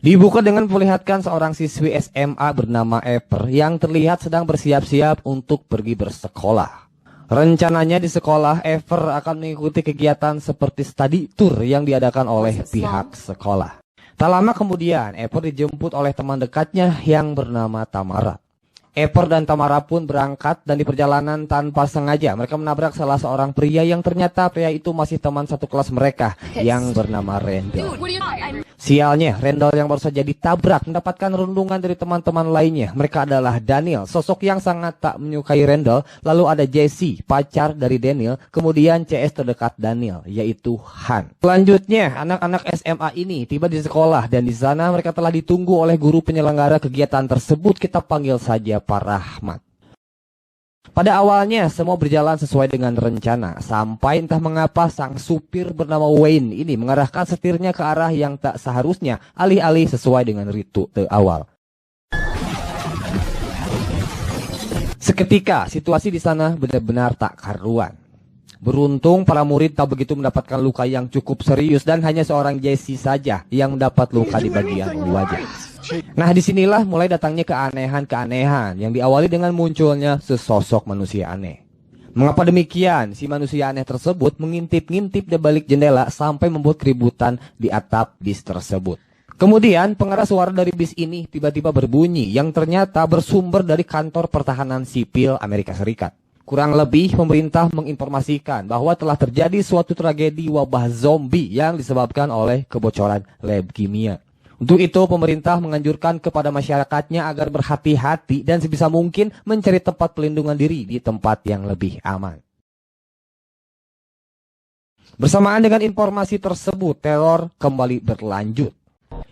Dibuka dengan memperlihatkan seorang siswi SMA bernama Ever yang terlihat sedang bersiap-siap untuk pergi bersekolah. Rencananya di sekolah, Ever akan mengikuti kegiatan seperti study tour yang diadakan oleh pihak sekolah. Tak lama kemudian, Ever dijemput oleh teman dekatnya yang bernama Tamara. Ever dan Tamara pun berangkat dan di perjalanan tanpa sengaja mereka menabrak salah seorang pria yang ternyata pria itu masih teman satu kelas mereka yang bernama Randall. Sialnya, Randall yang baru saja ditabrak mendapatkan rundungan dari teman-teman lainnya. Mereka adalah Daniel, sosok yang sangat tak menyukai Randall. Lalu ada Jesse, pacar dari Daniel. Kemudian CS terdekat Daniel, yaitu Han. Selanjutnya, anak-anak SMA ini tiba di sekolah dan di sana mereka telah ditunggu oleh guru penyelenggara kegiatan tersebut. Kita panggil saja Pak Rahmat. Pada awalnya semua berjalan sesuai dengan rencana, sampai entah mengapa sang supir bernama Wayne ini mengarahkan setirnya ke arah yang tak seharusnya, alih-alih sesuai dengan rute awal. Seketika situasi di sana benar-benar tak karuan. Beruntung para murid tak begitu mendapatkan luka yang cukup serius dan hanya seorang Jesse saja yang mendapat luka di bagian wajah. Nah, disinilah mulai datangnya keanehan-keanehan yang diawali dengan munculnya sesosok manusia aneh. Mengapa demikian? Si manusia aneh tersebut mengintip-ngintip di balik jendela sampai membuat keributan di atap bis tersebut. Kemudian pengeras suara dari bis ini tiba-tiba berbunyi yang ternyata bersumber dari kantor pertahanan sipil Amerika Serikat. Kurang lebih pemerintah menginformasikan bahwa telah terjadi suatu tragedi wabah zombie yang disebabkan oleh kebocoran lab kimia. Untuk itu pemerintah menganjurkan kepada masyarakatnya agar berhati-hati dan sebisa mungkin mencari tempat pelindungan diri di tempat yang lebih aman. Bersamaan dengan informasi tersebut, teror kembali berlanjut.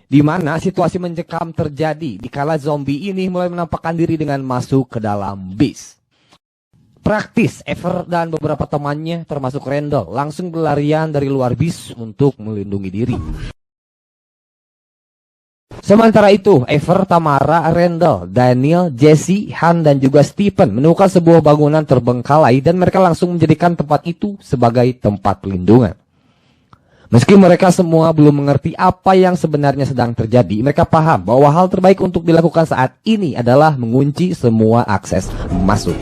Di mana situasi mencekam terjadi dikala zombie ini mulai menampakkan diri dengan masuk ke dalam bis. Praktis, Ever dan beberapa temannya termasuk Randall langsung berlarian dari luar bis untuk melindungi diri. Sementara itu, Ever, Tamara, Randall, Daniel, Jesse, Han, dan juga Stephen menemukan sebuah bangunan terbengkalai dan mereka langsung menjadikan tempat itu sebagai tempat pelindungan. Meski mereka semua belum mengerti apa yang sebenarnya sedang terjadi, mereka paham bahwa hal terbaik untuk dilakukan saat ini adalah mengunci semua akses masuk.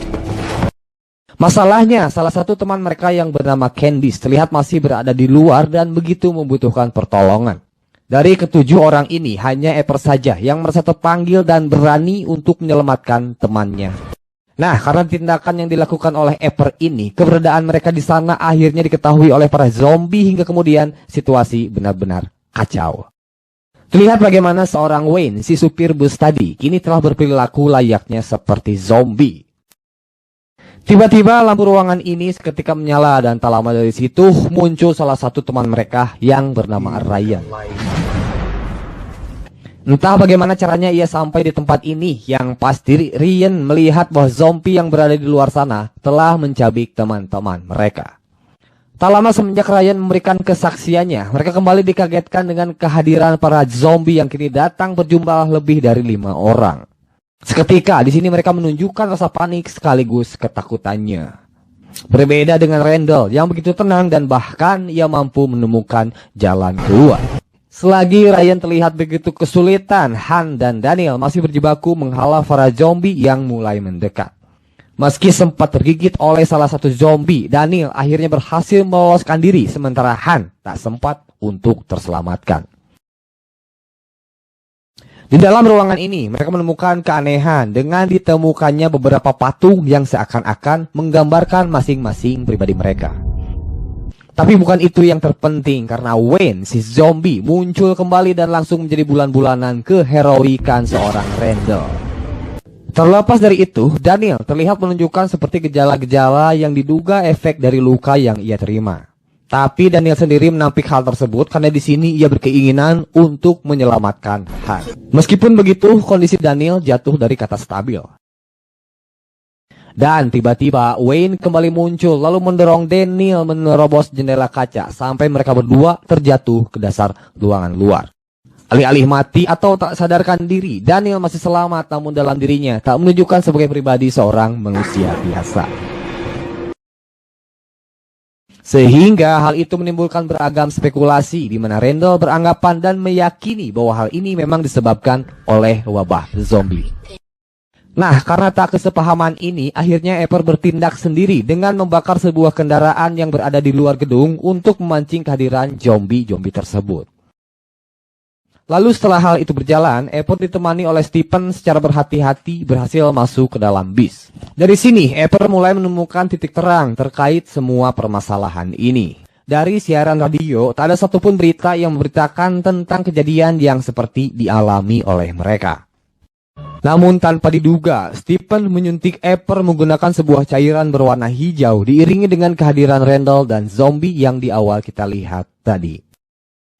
Masalahnya, salah satu teman mereka yang bernama Candice terlihat masih berada di luar dan begitu membutuhkan pertolongan. Dari ketujuh orang ini, hanya Ever saja yang merasa terpanggil dan berani untuk menyelamatkan temannya. Nah, karena tindakan yang dilakukan oleh Ever ini, keberadaan mereka di sana akhirnya diketahui oleh para zombie hingga kemudian situasi benar-benar kacau. Terlihat bagaimana seorang Wayne, si supir bus tadi, kini telah berperilaku layaknya seperti zombie. Tiba-tiba lampu ruangan ini seketika menyala dan tak lama dari situ muncul salah satu teman mereka yang bernama Ryan. Entah bagaimana caranya ia sampai di tempat ini, yang pasti Ryan melihat bahwa zombie yang berada di luar sana telah mencabik teman-teman mereka. Tak lama semenjak Ryan memberikan kesaksiannya, mereka kembali dikagetkan dengan kehadiran para zombie yang kini datang berjumlah lebih dari 5 orang. Seketika di sini mereka menunjukkan rasa panik sekaligus ketakutannya. Berbeda dengan Randall yang begitu tenang dan bahkan ia mampu menemukan jalan keluar. Selagi Ryan terlihat begitu kesulitan, Han dan Daniel masih berjibaku menghalau para zombie yang mulai mendekat. Meski sempat tergigit oleh salah satu zombie, Daniel akhirnya berhasil meloloskan diri sementara Han tak sempat untuk terselamatkan. Di dalam ruangan ini, mereka menemukan keanehan dengan ditemukannya beberapa patung yang seakan-akan menggambarkan masing-masing pribadi mereka. Tapi bukan itu yang terpenting, karena Wayne, si zombie, muncul kembali dan langsung menjadi bulan-bulanan keheroikan seorang Randall. Terlepas dari itu, Daniel terlihat menunjukkan seperti gejala-gejala yang diduga efek dari luka yang ia terima. Tapi Daniel sendiri menampik hal tersebut karena di sini ia berkeinginan untuk menyelamatkan Han. Meskipun begitu, kondisi Daniel jatuh dari kata stabil. Dan tiba-tiba Wayne kembali muncul lalu mendorong Daniel menerobos jendela kaca sampai mereka berdua terjatuh ke dasar ruangan luar. Alih-alih mati atau tak sadarkan diri, Daniel masih selamat namun dalam dirinya tak menunjukkan sebagai pribadi seorang manusia biasa. Sehingga hal itu menimbulkan beragam spekulasi di mana Randall beranggapan dan meyakini bahwa hal ini memang disebabkan oleh wabah zombie. Nah, karena tak kesepahaman ini, akhirnya Apple bertindak sendiri dengan membakar sebuah kendaraan yang berada di luar gedung untuk memancing kehadiran zombie-zombie tersebut. Lalu setelah hal itu berjalan, Apple ditemani oleh Stephen secara berhati-hati berhasil masuk ke dalam bis. Dari sini, Apple mulai menemukan titik terang terkait semua permasalahan ini. Dari siaran radio, tak ada satupun berita yang memberitakan tentang kejadian yang seperti dialami oleh mereka. Namun tanpa diduga, Stephen menyuntik Apple menggunakan sebuah cairan berwarna hijau diiringi dengan kehadiran Randall dan zombie yang di awal kita lihat tadi.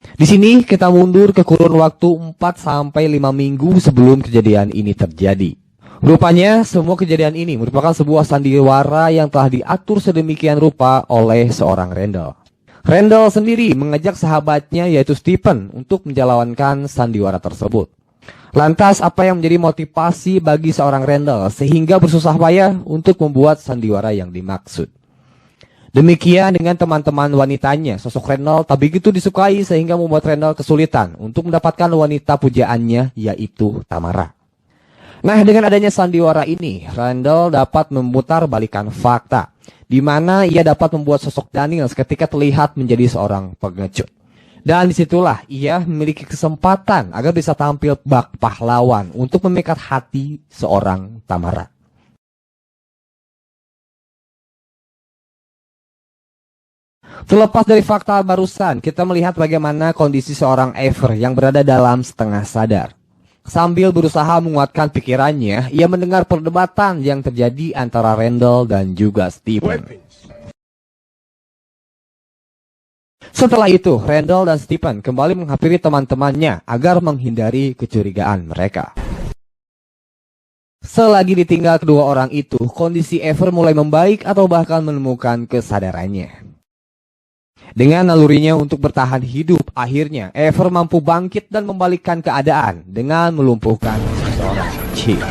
Di sini kita mundur ke kurun waktu 4-5 minggu sebelum kejadian ini terjadi. Rupanya semua kejadian ini merupakan sebuah sandiwara yang telah diatur sedemikian rupa oleh seorang Randall. Randall sendiri mengajak sahabatnya yaitu Stephen untuk menjalankan sandiwara tersebut. Lantas apa yang menjadi motivasi bagi seorang Randall sehingga bersusah payah untuk membuat sandiwara yang dimaksud? Demikian dengan teman-teman wanitanya, sosok Randall tak begitu disukai sehingga membuat Randall kesulitan untuk mendapatkan wanita pujaannya yaitu Tamara. Nah, dengan adanya sandiwara ini, Randall dapat memutar balikan fakta, di mana ia dapat membuat sosok Daniel ketika terlihat menjadi seorang pengecut. Dan disitulah ia memiliki kesempatan agar bisa tampil bak pahlawan untuk memikat hati seorang Tamara. Terlepas dari fakta barusan, kita melihat bagaimana kondisi seorang Ever yang berada dalam setengah sadar. Sambil berusaha menguatkan pikirannya, ia mendengar perdebatan yang terjadi antara Randall dan juga Stephen. Setelah itu, Randall dan Stephen kembali menghampiri teman-temannya agar menghindari kecurigaan mereka. Selagi ditinggal kedua orang itu, kondisi Ever mulai membaik atau bahkan menemukan kesadarannya. Dengan nalurinya untuk bertahan hidup, akhirnya Ever mampu bangkit dan membalikkan keadaan dengan melumpuhkan seorang Chief.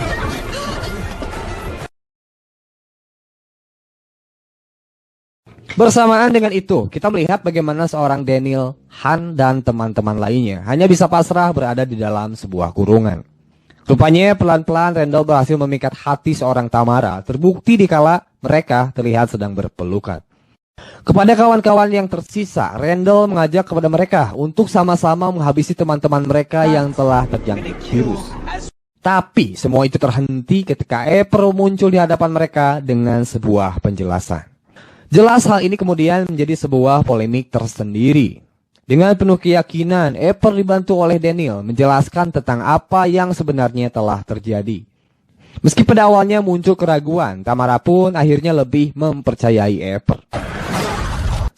Bersamaan dengan itu, kita melihat bagaimana seorang Daniel, Han, dan teman-teman lainnya hanya bisa pasrah berada di dalam sebuah kurungan. Rupanya pelan-pelan Randall berhasil memikat hati seorang Tamara, terbukti dikala mereka terlihat sedang berpelukan. Kepada kawan-kawan yang tersisa, Randall mengajak kepada mereka untuk sama-sama menghabisi teman-teman mereka yang telah terjangkit virus. Tapi semua itu terhenti ketika April muncul di hadapan mereka dengan sebuah penjelasan. Jelas hal ini kemudian menjadi sebuah polemik tersendiri. Dengan penuh keyakinan, April dibantu oleh Daniel menjelaskan tentang apa yang sebenarnya telah terjadi. Meski pada awalnya muncul keraguan, Tamara pun akhirnya lebih mempercayai April.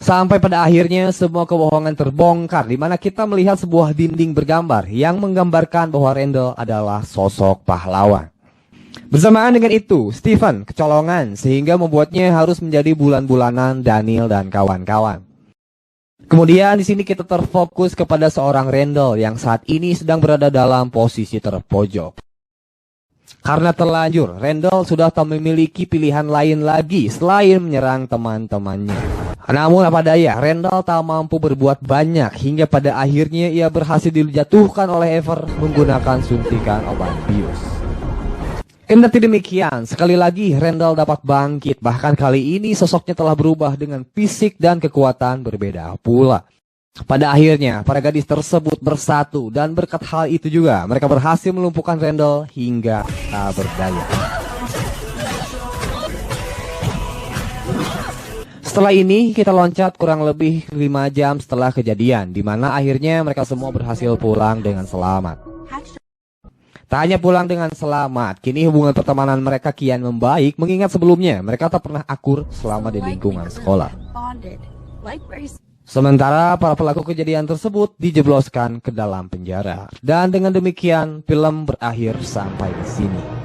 Sampai pada akhirnya semua kebohongan terbongkar, di mana kita melihat sebuah dinding bergambar yang menggambarkan bahwa Randall adalah sosok pahlawan. Bersamaan dengan itu, Stephen kecolongan sehingga membuatnya harus menjadi bulan-bulanan Daniel dan kawan-kawan. Kemudian di sini kita terfokus kepada seorang Randall yang saat ini sedang berada dalam posisi terpojok. Karena terlanjur, Randall sudah tak memiliki pilihan lain lagi selain menyerang teman-temannya. Namun apa daya, Randall tak mampu berbuat banyak hingga pada akhirnya ia berhasil dijatuhkan oleh Ever menggunakan suntikan obat bius. Kendati demikian, sekali lagi Randall dapat bangkit, bahkan kali ini sosoknya telah berubah dengan fisik dan kekuatan berbeda pula. Pada akhirnya, para gadis tersebut bersatu dan berkat hal itu juga mereka berhasil melumpuhkan Randall hingga tak berdaya. Setelah ini kita loncat kurang lebih 5 jam setelah kejadian, di mana akhirnya mereka semua berhasil pulang dengan selamat. Tak hanya pulang dengan selamat, kini hubungan pertemanan mereka kian membaik mengingat sebelumnya mereka tak pernah akur selama di lingkungan sekolah. Sementara para pelaku kejadian tersebut dijebloskan ke dalam penjara. Dan dengan demikian film berakhir sampai di sini.